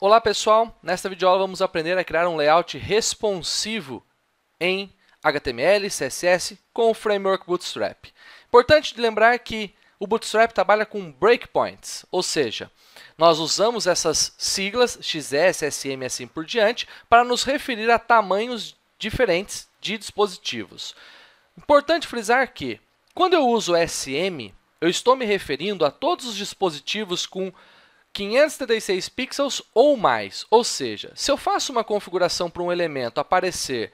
Olá pessoal, nesta videoaula vamos aprender a criar um layout responsivo em HTML, CSS com o framework Bootstrap. Importante de lembrar que o Bootstrap trabalha com breakpoints, ou seja, nós usamos essas siglas XS, SM e assim por diante para nos referir a tamanhos diferentes de dispositivos. Importante frisar que, quando eu uso SM, eu estou me referindo a todos os dispositivos com 536 pixels ou mais, ou seja, se eu faço uma configuração para um elemento aparecer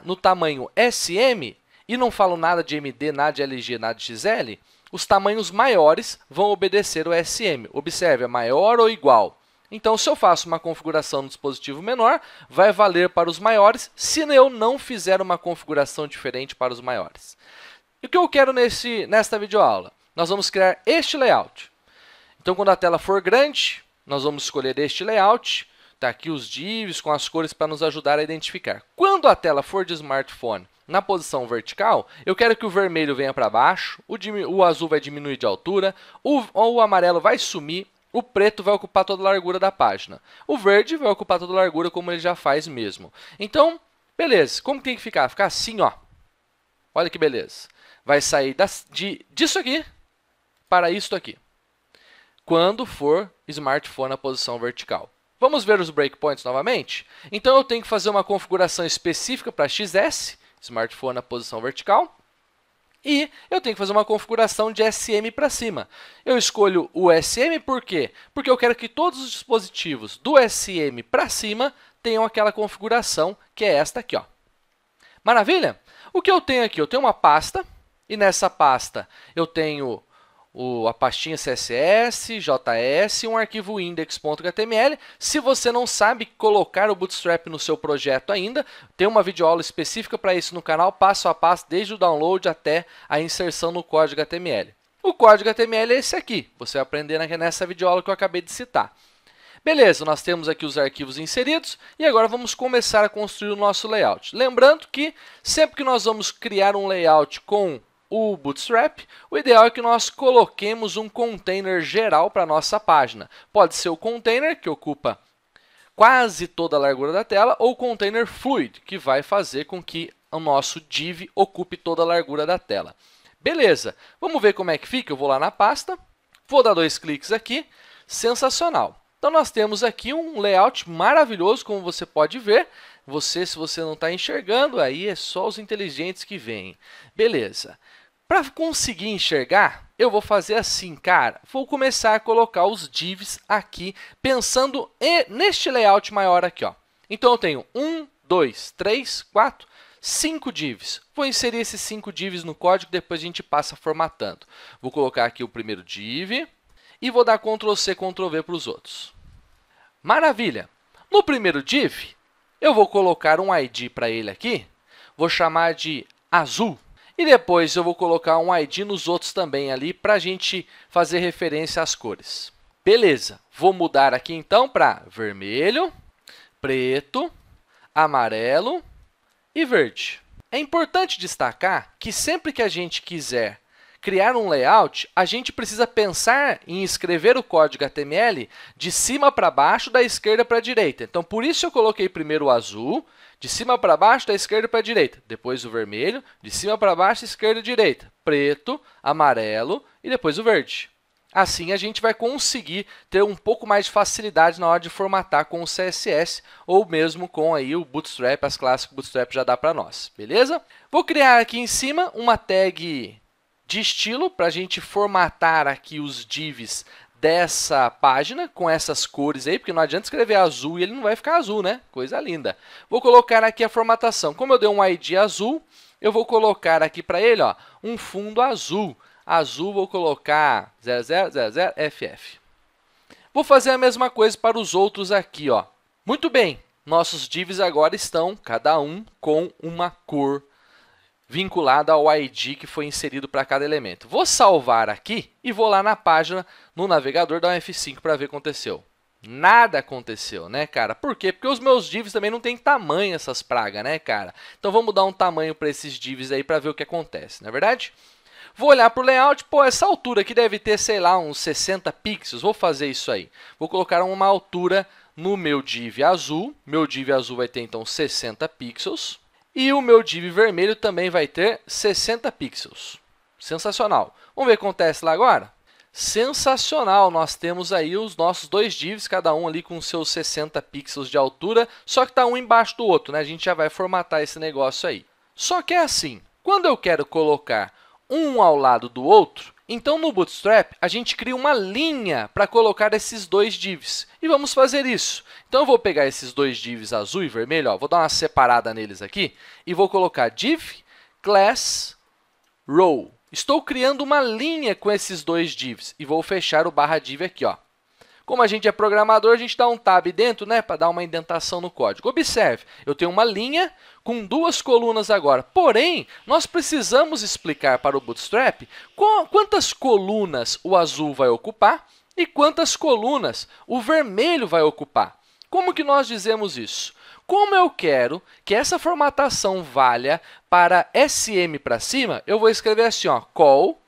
no tamanho SM e não falo nada de MD, nada de LG, nada de XL, os tamanhos maiores vão obedecer o SM. Observe, é maior ou igual. Então, se eu faço uma configuração no dispositivo menor, vai valer para os maiores, se eu não fizer uma configuração diferente para os maiores. E o que eu quero nesta videoaula? Nós vamos criar este layout. Então, quando a tela for grande, nós vamos escolher este layout. Está aqui os divs com as cores para nos ajudar a identificar. Quando a tela for de smartphone na posição vertical, eu quero que o vermelho venha para baixo, o azul vai diminuir de altura, o amarelo vai sumir, o preto vai ocupar toda a largura da página. O verde vai ocupar toda a largura como ele já faz mesmo. Então, beleza. Como tem que ficar? Ficar assim, ó. Olha que beleza. Vai sair disso aqui para isto aqui, quando for smartphone na posição vertical. Vamos ver os breakpoints novamente? Então, eu tenho que fazer uma configuração específica para XS, smartphone na posição vertical, e eu tenho que fazer uma configuração de SM para cima. Eu escolho o SM por quê? Porque eu quero que todos os dispositivos do SM para cima tenham aquela configuração, que é esta aqui, ó. Maravilha? O que eu tenho aqui? Eu tenho uma pasta, e nessa pasta eu tenho a pastinha CSS, JS e um arquivo index.html. Se você não sabe colocar o Bootstrap no seu projeto ainda, tem uma videoaula específica para isso no canal, passo a passo, desde o download até a inserção no código HTML. O código HTML é esse aqui, você vai aprender nessa videoaula que eu acabei de citar. Beleza, nós temos aqui os arquivos inseridos e agora vamos começar a construir o nosso layout. Lembrando que sempre que nós vamos criar um layout com o Bootstrap, o ideal é que nós coloquemos um container geral para a nossa página. Pode ser o container, que ocupa quase toda a largura da tela, ou o container fluid, que vai fazer com que o nosso div ocupe toda a largura da tela. Beleza, vamos ver como é que fica. Eu vou lá na pasta, vou dar 2 cliques aqui, sensacional. Então, nós temos aqui um layout maravilhoso, como você pode ver. Se você não está enxergando, aí é só os inteligentes que vêm. Beleza. Para conseguir enxergar, eu vou fazer assim, cara. Vou começar a colocar os divs aqui, pensando neste layout maior aqui, ó. Então, eu tenho 1, 2, 3, 4, 5 divs. Vou inserir esses 5 divs no código, depois a gente passa formatando. Vou colocar aqui o primeiro div e vou dar Ctrl+C, Ctrl+V para os outros. Maravilha! No primeiro div, eu vou colocar um ID para ele aqui, vou chamar de azul. E depois eu vou colocar um ID nos outros também ali para a gente fazer referência às cores. Beleza, vou mudar aqui então para vermelho, preto, amarelo e verde. É importante destacar que sempre que a gente quiser criar um layout, a gente precisa pensar em escrever o código HTML de cima para baixo, da esquerda para a direita. Então, por isso eu coloquei primeiro o azul, de cima para baixo, da esquerda para a direita. Depois o vermelho, de cima para baixo, esquerda e direita. Preto, amarelo e depois o verde. Assim, a gente vai conseguir ter um pouco mais de facilidade na hora de formatar com o CSS ou mesmo com aí o Bootstrap, as classes que o Bootstrap já dá para nós. Beleza? Vou criar aqui em cima uma tag de estilo para a gente formatar aqui os divs dessa página com essas cores aí, porque não adianta escrever azul e ele não vai ficar azul, né? Coisa linda. Vou colocar aqui a formatação. Como eu dei um ID azul, eu vou colocar aqui para ele, ó, um fundo azul. Azul vou colocar 0000FF. Vou fazer a mesma coisa para os outros aqui, ó. Muito bem, nossos divs agora estão cada um com uma cor vinculada ao ID que foi inserido para cada elemento. Vou salvar aqui e vou lá na página, no navegador, dar um F5 para ver o que aconteceu. Nada aconteceu, né, cara? Por quê? Porque os meus divs também não têm tamanho, essas pragas, né, cara? Então, vamos dar um tamanho para esses divs aí para ver o que acontece, não é verdade? Vou olhar para o layout, pô, essa altura aqui deve ter, sei lá, uns 60 pixels. Vou fazer isso aí. Vou colocar uma altura no meu div azul. Meu div azul vai ter, então, 60 pixels. E o meu div vermelho também vai ter 60 pixels. Sensacional. Vamos ver o que acontece lá agora? Sensacional! Nós temos aí os nossos dois divs, cada um ali com seus 60 pixels de altura, só que está um embaixo do outro, né? A gente já vai formatar esse negócio aí. Só que é assim, quando eu quero colocar um ao lado do outro, então no Bootstrap a gente cria uma linha para colocar esses dois divs. E vamos fazer isso. Então eu vou pegar esses dois divs azul e vermelho, ó, vou dar uma separada neles aqui e vou colocar div, class, row. Estou criando uma linha com esses dois divs e vou fechar o barra div aqui, ó. Como a gente é programador, a gente dá um tab dentro, né, para dar uma indentação no código. Observe, eu tenho uma linha com duas colunas agora. Porém, nós precisamos explicar para o Bootstrap quantas colunas o azul vai ocupar e quantas colunas o vermelho vai ocupar. Como que nós dizemos isso? Como eu quero que essa formatação valha para SM para cima, eu vou escrever assim, ó, call-sm.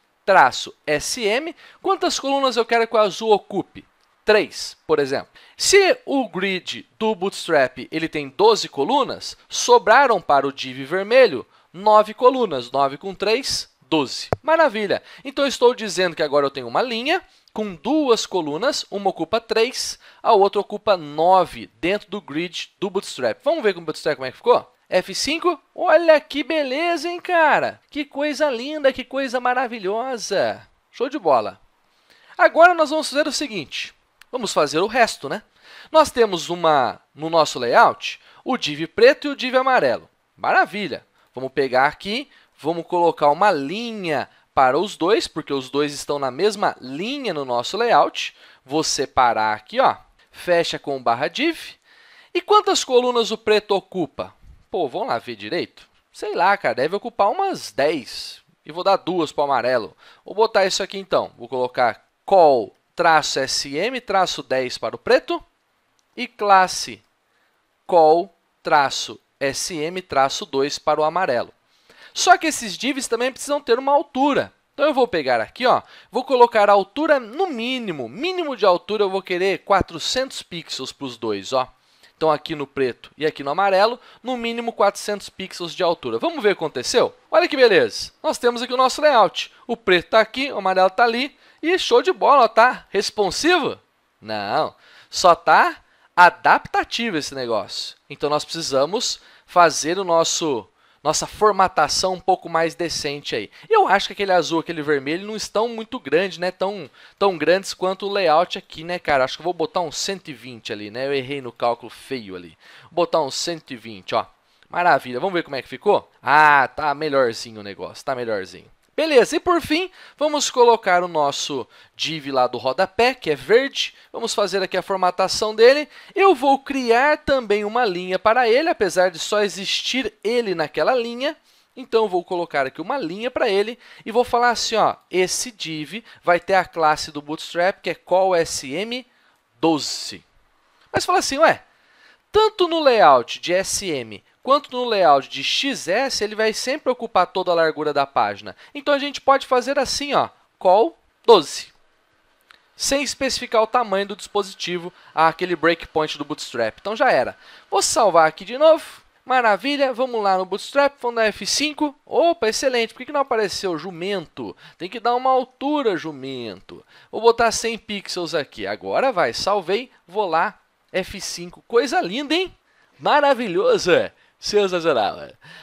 Quantas colunas eu quero que o azul ocupe? 3, por exemplo. Se o grid do Bootstrap ele tem 12 colunas, sobraram para o div vermelho 9 colunas. 9 com 3, 12. Maravilha! Então, eu estou dizendo que agora eu tenho uma linha com duas colunas, uma ocupa 3, a outra ocupa 9 dentro do grid do Bootstrap. Vamos ver com o Bootstrap como é que ficou? F5, olha que beleza, hein, cara? Que coisa linda, que coisa maravilhosa. Show de bola. Agora nós vamos fazer o seguinte, vamos fazer o resto, né? Nós temos no nosso layout o div preto e o div amarelo. Maravilha! Vamos pegar aqui, vamos colocar uma linha para os dois, porque os dois estão na mesma linha no nosso layout. Vou separar aqui, ó, fecha com barra div. E quantas colunas o preto ocupa? Pô, vamos lá ver direito? Sei lá, cara, deve ocupar umas 10. E vou dar 2 para o amarelo. Vou botar isso aqui, então. Vou colocar call-sm-10 para o preto e classe call-sm-2 para o amarelo. Só que esses divs também precisam ter uma altura. Então, eu vou pegar aqui, ó, vou colocar a altura no mínimo. Mínimo de altura eu vou querer 400 pixels para os dois, ó. Então, aqui no preto e aqui no amarelo, no mínimo 400 pixels de altura. Vamos ver o que aconteceu? Olha que beleza! Nós temos aqui o nosso layout. O preto está aqui, o amarelo está ali. E show de bola, tá? Responsivo? Não, só está adaptativo esse negócio. Então, nós precisamos fazer nossa formatação um pouco mais decente aí. Eu acho que aquele azul, aquele vermelho não estão muito grandes, né? Tão grandes quanto o layout aqui, né, cara? Acho que eu vou botar um 120 ali, né? Eu errei no cálculo feio ali. Vou botar um 120, ó. Maravilha. Vamos ver como é que ficou? Ah, tá melhorzinho o negócio, tá melhorzinho. Beleza, e por fim, vamos colocar o nosso div lá do rodapé, que é verde. Vamos fazer aqui a formatação dele. Eu vou criar também uma linha para ele, apesar de só existir ele naquela linha. Então, eu vou colocar aqui uma linha para ele e vou falar assim, ó, esse div vai ter a classe do Bootstrap, que é call-sm12. Mas fala assim, ué, tanto no layout de SM quanto no layout de XS, ele vai sempre ocupar toda a largura da página. Então, a gente pode fazer assim, ó, call 12, sem especificar o tamanho do dispositivo, aquele breakpoint do Bootstrap. Então, já era. Vou salvar aqui de novo. Maravilha, vamos lá no Bootstrap, vamos dar F5. Opa, excelente, por que não apareceu jumento? Tem que dar uma altura, jumento. Vou botar 100 pixels aqui. Agora vai, salvei, vou lá, F5. Coisa linda, hein? Maravilhoso! Sensacional.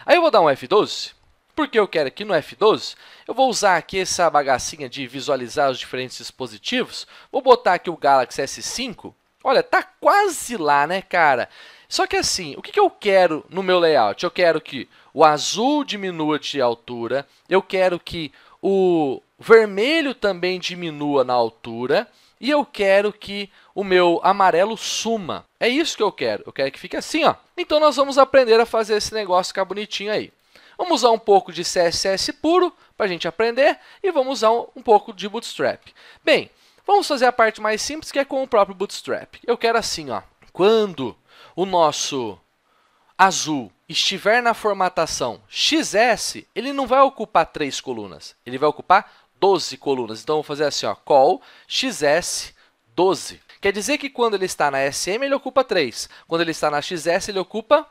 Aí eu vou dar um F12, porque eu quero aqui no F12, eu vou usar aqui essa bagacinha de visualizar os diferentes dispositivos. Vou botar aqui o Galaxy S5. Olha, tá quase lá, né, cara? Só que assim, o que eu quero no meu layout? Eu quero que o azul diminua de altura, eu quero que o vermelho também diminua na altura, e eu quero que o meu amarelo suma. É isso que eu quero. Eu quero que fique assim, ó. Então, nós vamos aprender a fazer esse negócio ficar bonitinho aí. Vamos usar um pouco de CSS puro para a gente aprender e vamos usar um pouco de Bootstrap. Bem, vamos fazer a parte mais simples, que é com o próprio Bootstrap. Eu quero assim, ó. Quando o nosso azul estiver na formatação XS, ele não vai ocupar 3 colunas. Ele vai ocupar 12 colunas. Então, eu vou fazer assim, ó, call XS12. Quer dizer que quando ele está na SM, ele ocupa 3. Quando ele está na XS, ele ocupa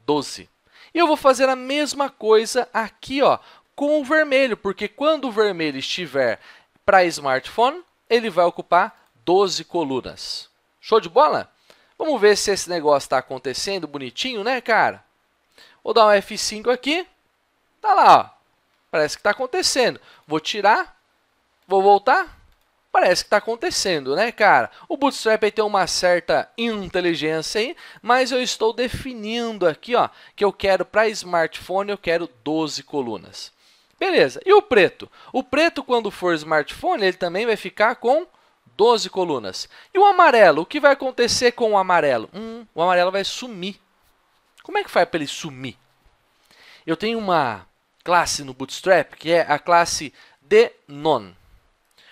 12. E eu vou fazer a mesma coisa aqui, ó, com o vermelho, porque quando o vermelho estiver para smartphone, ele vai ocupar 12 colunas. Show de bola? Vamos ver se esse negócio está acontecendo bonitinho, né, cara? Vou dar um F5 aqui. Tá lá, ó. Parece que está acontecendo. Vou tirar. Vou voltar. Parece que está acontecendo, né, cara? O Bootstrap aí tem uma certa inteligência aí, mas eu estou definindo aqui, ó, que eu quero para smartphone, eu quero 12 colunas. Beleza. E o preto? O preto, quando for smartphone, ele também vai ficar com 12 colunas. E o amarelo? O que vai acontecer com o amarelo? O amarelo vai sumir. Como é que faz para ele sumir? Eu tenho uma classe no Bootstrap que é a classe dNone.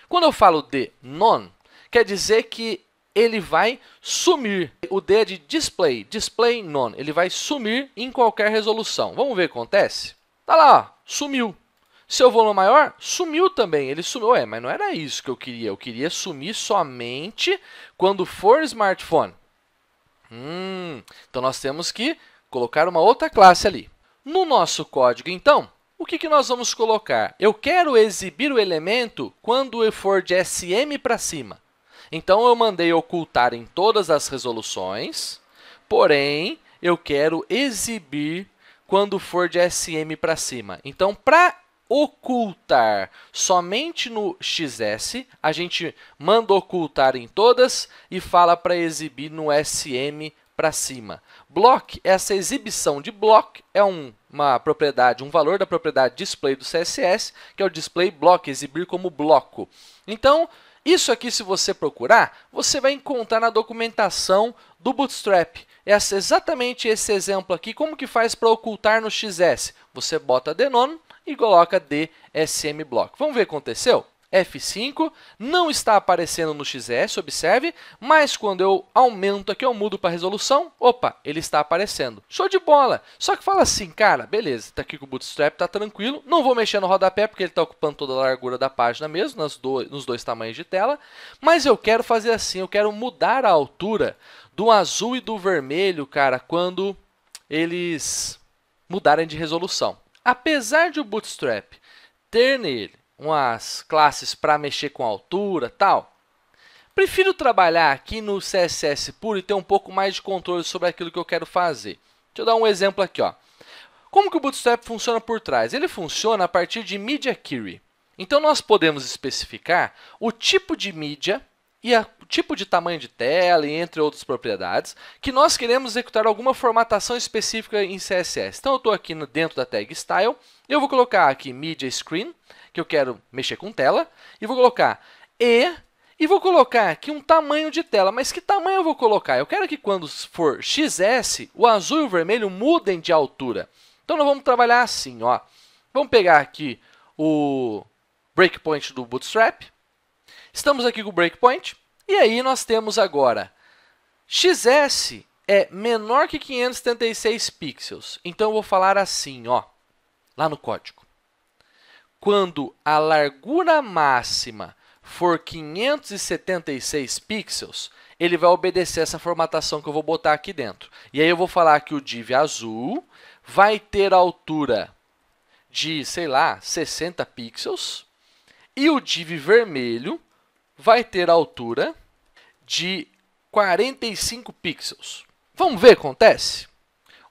Quando eu falo dNone, quer dizer que ele vai sumir. O D é de display, display none. Ele vai sumir em qualquer resolução. Vamos ver o que acontece? Tá lá, ó, sumiu. Seu volume maior, sumiu também. Ele sumiu. Ué, mas não era isso que eu queria. Eu queria sumir somente quando for smartphone. Então, nós temos que colocar uma outra classe ali. No nosso código, então, o que nós vamos colocar? Eu quero exibir o elemento quando eu for de SM para cima. Então, eu mandei ocultar em todas as resoluções, porém, eu quero exibir quando for de SM para cima. Então, para ocultar somente no XS, a gente manda ocultar em todas e fala para exibir no SM para cima. Block, essa exibição de block é uma propriedade, um valor da propriedade display do CSS, que é o display block, exibir como bloco. Então, isso aqui, se você procurar, você vai encontrar na documentação do Bootstrap. Exatamente esse exemplo aqui, como que faz para ocultar no XS? Você bota dNone e coloca DSMBlock. Vamos ver o que aconteceu? F5, não está aparecendo no XS, observe, mas quando eu aumento aqui, eu mudo para resolução, opa, ele está aparecendo. Show de bola! Só que fala assim, cara, beleza, está aqui com o Bootstrap, está tranquilo, não vou mexer no rodapé porque ele está ocupando toda a largura da página mesmo, nos dois tamanhos de tela, mas eu quero fazer assim, eu quero mudar a altura do azul e do vermelho, cara, quando eles mudarem de resolução. Apesar de o Bootstrap ter nele umas classes para mexer com altura e tal, prefiro trabalhar aqui no CSS puro e ter um pouco mais de controle sobre aquilo que eu quero fazer. Deixa eu dar um exemplo aqui, ó. Como que o Bootstrap funciona por trás? Ele funciona a partir de Media Query. Então, nós podemos especificar o tipo de mídia e o tipo de tamanho de tela, e entre outras propriedades, que nós queremos executar alguma formatação específica em CSS. Então, eu estou aqui dentro da tag Style, eu vou colocar aqui Media Screen, que eu quero mexer com tela, e vou colocar e vou colocar aqui um tamanho de tela. Mas que tamanho eu vou colocar? Eu quero que quando for XS, o azul e o vermelho mudem de altura. Então, nós vamos trabalhar assim, ó. Vamos pegar aqui o breakpoint do Bootstrap. Estamos aqui com o breakpoint. E aí, nós temos agora XS é menor que 576 pixels. Então, eu vou falar assim, ó, lá no código. Quando a largura máxima for 576 pixels, ele vai obedecer essa formatação que eu vou botar aqui dentro. E aí eu vou falar que o div azul vai ter altura de, sei lá, 60 pixels. E o div vermelho vai ter altura de 45 pixels. Vamos ver o que acontece?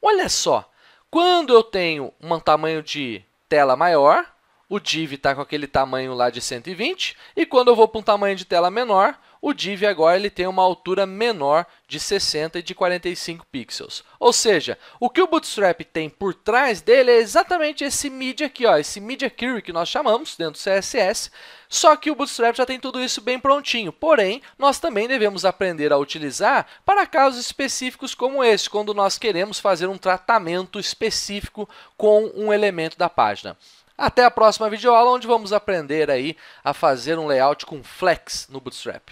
Olha só, quando eu tenho um tamanho de tela maior, o div está com aquele tamanho lá de 120, e quando eu vou para um tamanho de tela menor, o div agora ele tem uma altura menor de 60 e de 45 pixels. Ou seja, o que o Bootstrap tem por trás dele é exatamente esse media aqui, ó, esse Media Query que nós chamamos dentro do CSS, só que o Bootstrap já tem tudo isso bem prontinho. Porém, nós também devemos aprender a utilizar para casos específicos como esse, quando nós queremos fazer um tratamento específico com um elemento da página. Até a próxima videoaula, onde vamos aprender aí a fazer um layout com flex no Bootstrap.